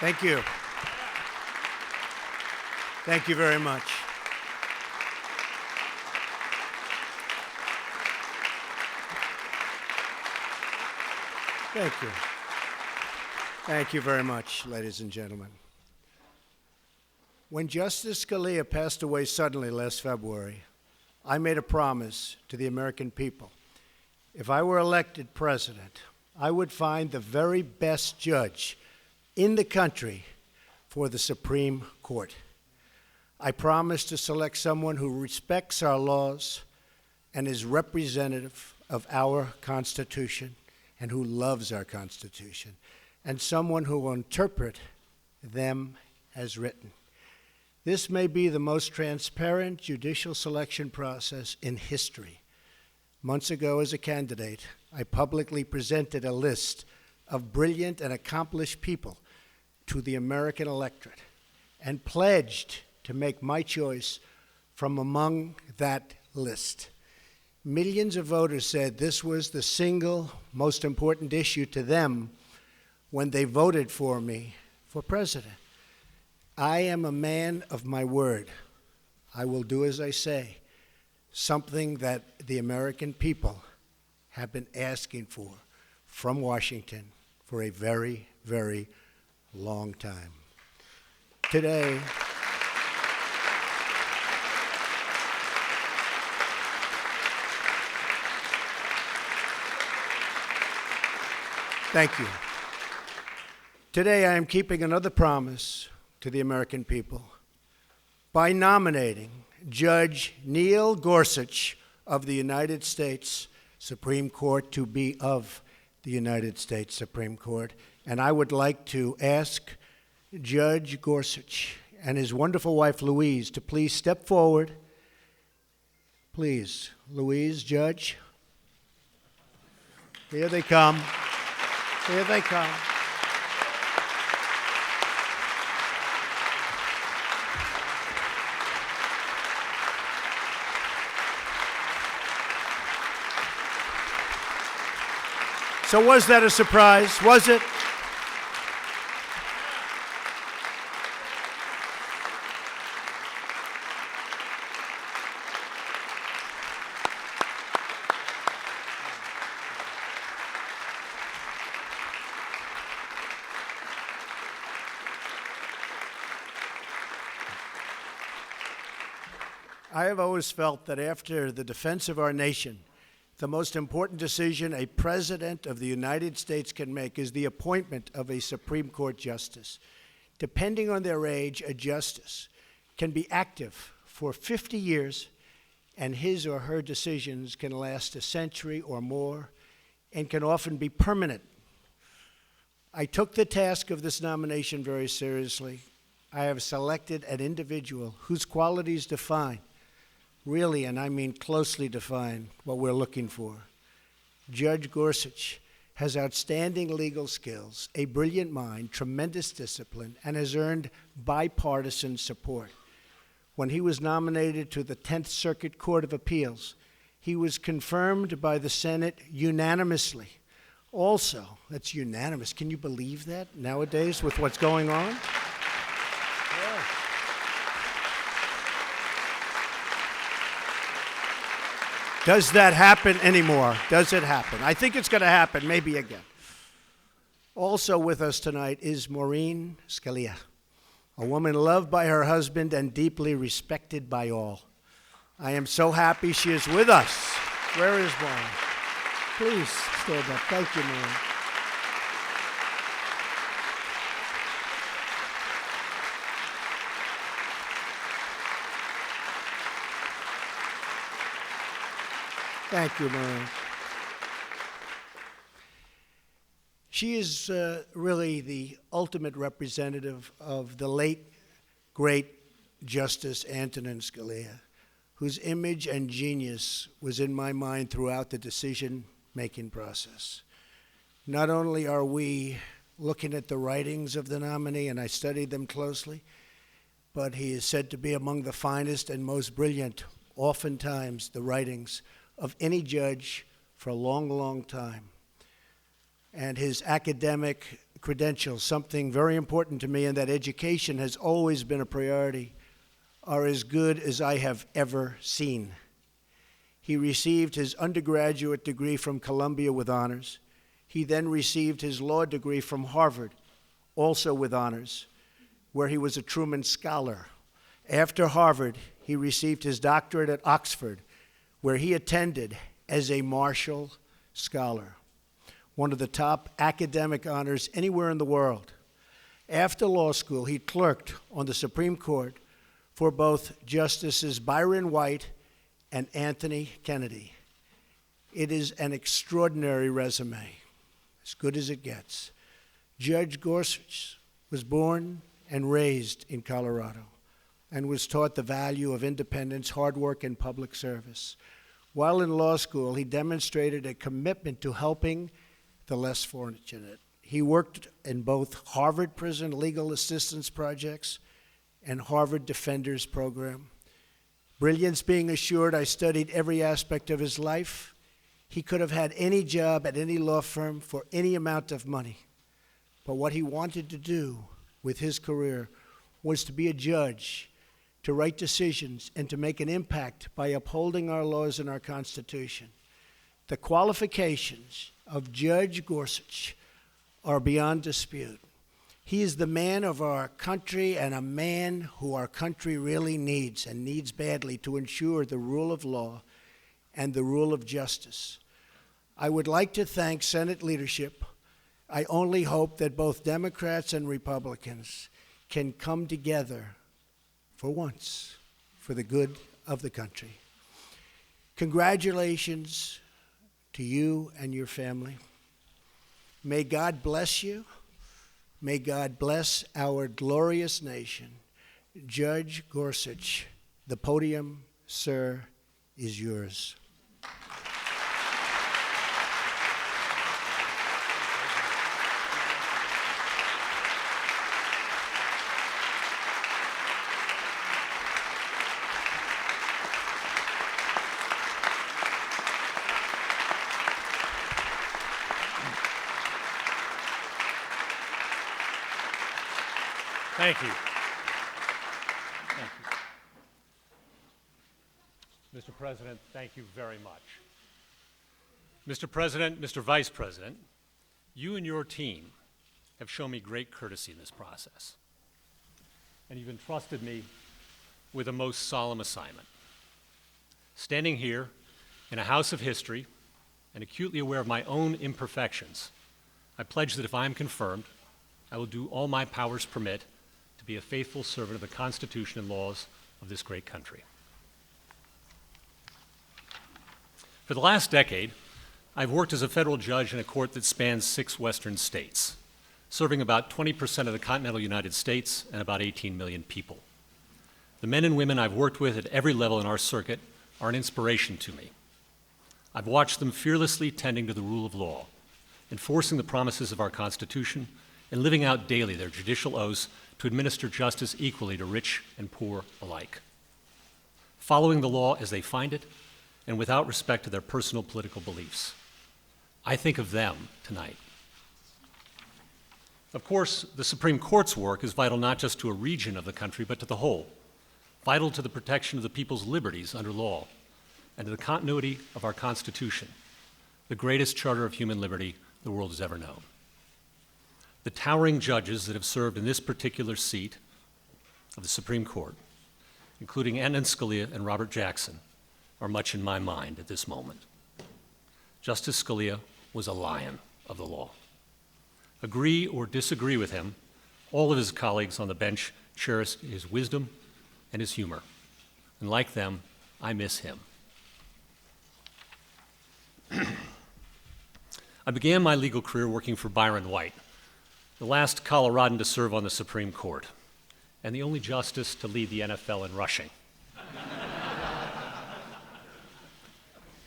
Thank you. Thank you very much. Thank you. Thank you very much, ladies and gentlemen. When Justice Scalia passed away suddenly last February, I made a promise to the American people. If I were elected president, I would find the very best judge in the country for the Supreme Court. I promised to select someone who respects our laws and is representative of our Constitution and who loves our Constitution, and someone who will interpret them as written. This may be the most transparent judicial selection process in history. Months ago, as a candidate, I publicly presented a list of brilliant and accomplished people to the American electorate and pledged to make my choice from among that list. Millions of voters said this was the single most important issue to them when they voted for me for president. I am a man of my word. I will do as I say, something that the American people have been asking for from Washington for a very, very long time. Today, thank you. Today, I am keeping another promise to the American people by nominating Judge Neil Gorsuch of the United States Supreme Court to be of the United States Supreme Court. And I would like to ask Judge Gorsuch and his wonderful wife, Louise, to please step forward. Please, Louise, Judge. Here they come. Here they come. So was that a surprise? Was it? I have always felt that after the defense of our nation, the most important decision a president of the United States can make is the appointment of a Supreme Court justice. Depending on their age, a justice can be active for 50 years, and his or her decisions can last a century or more and can often be permanent. I took the task of this nomination very seriously. I have selected an individual whose qualities define, really, and I mean closely define, what we're looking for. Judge Gorsuch has outstanding legal skills, a brilliant mind, tremendous discipline, and has earned bipartisan support. When he was nominated to the 10th Circuit Court of Appeals, he was confirmed by the Senate unanimously. Also, that's unanimous. Can you believe that nowadays with what's going on? Does that happen anymore? Does it happen? I think it's going to happen, maybe again. Also with us tonight is Maureen Scalia, a woman loved by her husband and deeply respected by all. I am so happy she is with us. Where is Maureen? Please stand up. Thank you, Maureen. Thank you, Maureen. She is really the ultimate representative of the late, great Justice Antonin Scalia, whose image and genius was in my mind throughout the decision-making process. Not only are we looking at the writings of the nominee, and I studied them closely, but he is said to be among the finest and most brilliant, oftentimes, the writings of any judge for a long, long time. And his academic credentials, something very important to me, and that education has always been a priority, are as good as I have ever seen. He received his undergraduate degree from Columbia with honors. He then received his law degree from Harvard, also with honors, where he was a Truman Scholar. After Harvard, he received his doctorate at Oxford, where he attended as a Marshall Scholar, one of the top academic honors anywhere in the world. After law school, he clerked on the Supreme Court for both Justices Byron White and Anthony Kennedy. It is an extraordinary resume, as good as it gets. Judge Gorsuch was born and raised in Colorado and was taught the value of independence, hard work, and public service. While in law school, he demonstrated a commitment to helping the less fortunate. He worked in both Harvard Prison Legal Assistance Projects and Harvard Defenders Program. Brilliance being assured, I studied every aspect of his life. He could have had any job at any law firm for any amount of money. But what he wanted to do with his career was to be a judge, to write decisions, and to make an impact by upholding our laws and our Constitution. The qualifications of Judge Gorsuch are beyond dispute. He is the man of our country and a man who our country really needs, and needs badly, to ensure the rule of law and the rule of justice. I would like to thank Senate leadership. I only hope that both Democrats and Republicans can come together for once for the good of the country. Congratulations to you and your family. May God bless you. May God bless our glorious nation. Judge Gorsuch, the podium, sir, is yours. Thank you. Thank you. Mr. President, thank you very much. Mr. President, Mr. Vice President, you and your team have shown me great courtesy in this process, and you've entrusted me with a most solemn assignment. Standing here in a house of history and acutely aware of my own imperfections, I pledge that if I am confirmed, I will do all my powers permit to be a faithful servant of the Constitution and laws of this great country. For the last decade, I've worked as a federal judge in a court that spans 6 western states, serving about 20% of the continental United States and about 18 million people. The men and women I've worked with at every level in our circuit are an inspiration to me. I've watched them fearlessly tending to the rule of law, enforcing the promises of our Constitution, and living out daily their judicial oaths to administer justice equally to rich and poor alike, following the law as they find it and without respect to their personal political beliefs. I think of them tonight. Of course, the Supreme Court's work is vital not just to a region of the country, but to the whole, vital to the protection of the people's liberties under law and to the continuity of our Constitution, the greatest charter of human liberty the world has ever known. The towering judges that have served in this particular seat of the Supreme Court, including Antonin Scalia and Robert Jackson, are much in my mind at this moment. Justice Scalia was a lion of the law. Agree or disagree with him, all of his colleagues on the bench cherished his wisdom and his humor, and like them, I miss him. I began my legal career working for Byron White, the last Coloradan to serve on the Supreme Court, and the only justice to lead the NFL in rushing.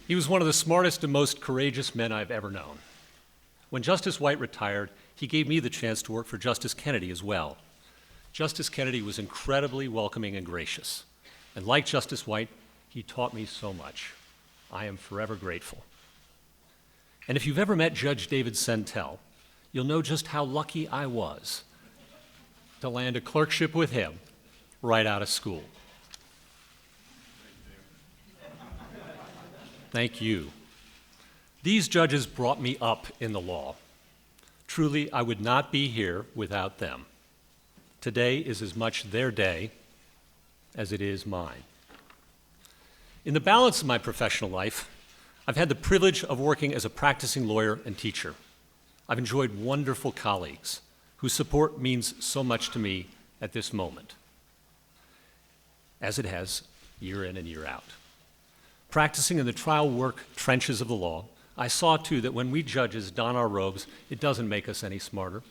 He was one of the smartest and most courageous men I've ever known. When Justice White retired, he gave me the chance to work for Justice Kennedy as well. Justice Kennedy was incredibly welcoming and gracious, and like Justice White, he taught me so much. I am forever grateful. And if you've ever met Judge David Sentel, you'll know just how lucky I was to land a clerkship with him right out of school. Thank you. These judges brought me up in the law. Truly, I would not be here without them. Today is as much their day as it is mine. In the balance of my professional life, I've had the privilege of working as a practicing lawyer and teacher. I've enjoyed wonderful colleagues whose support means so much to me at this moment, as it has year in and year out. Practicing in the trial work trenches of the law, I saw too that when we judges don our robes, it doesn't make us any smarter,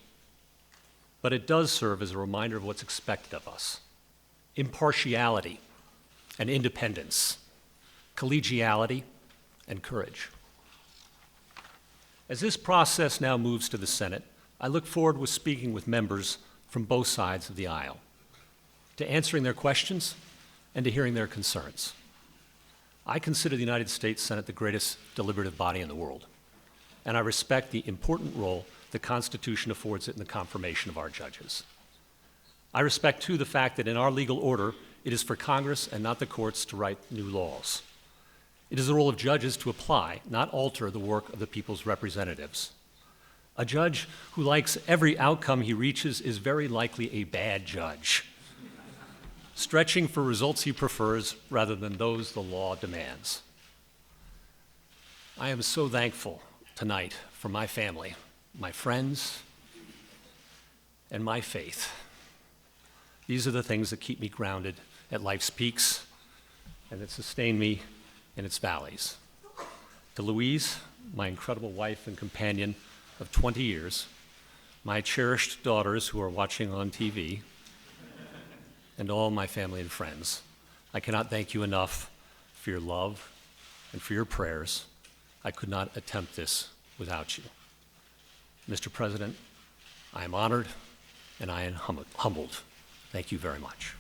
but it does serve as a reminder of what's expected of us. Impartiality and independence, collegiality and courage. As this process now moves to the Senate, I look forward to speaking with members from both sides of the aisle, to answering their questions and to hearing their concerns. I consider the United States Senate the greatest deliberative body in the world, and I respect the important role the Constitution affords it in the confirmation of our judges. I respect, too, the fact that in our legal order, it is for Congress and not the courts to write new laws. It is the role of judges to apply, not alter, the work of the people's representatives. A judge who likes every outcome he reaches is very likely a bad judge, stretching for results he prefers rather than those the law demands. I am so thankful tonight for my family, my friends, and my faith. These are the things that keep me grounded at life's peaks and that sustain me in its valleys. To Louise, my incredible wife and companion of 20 years, my cherished daughters who are watching on TV, and all my family and friends, I cannot thank you enough for your love and for your prayers. I could not attempt this without you. Mr. President, I am honored and I am humbled. Thank you very much.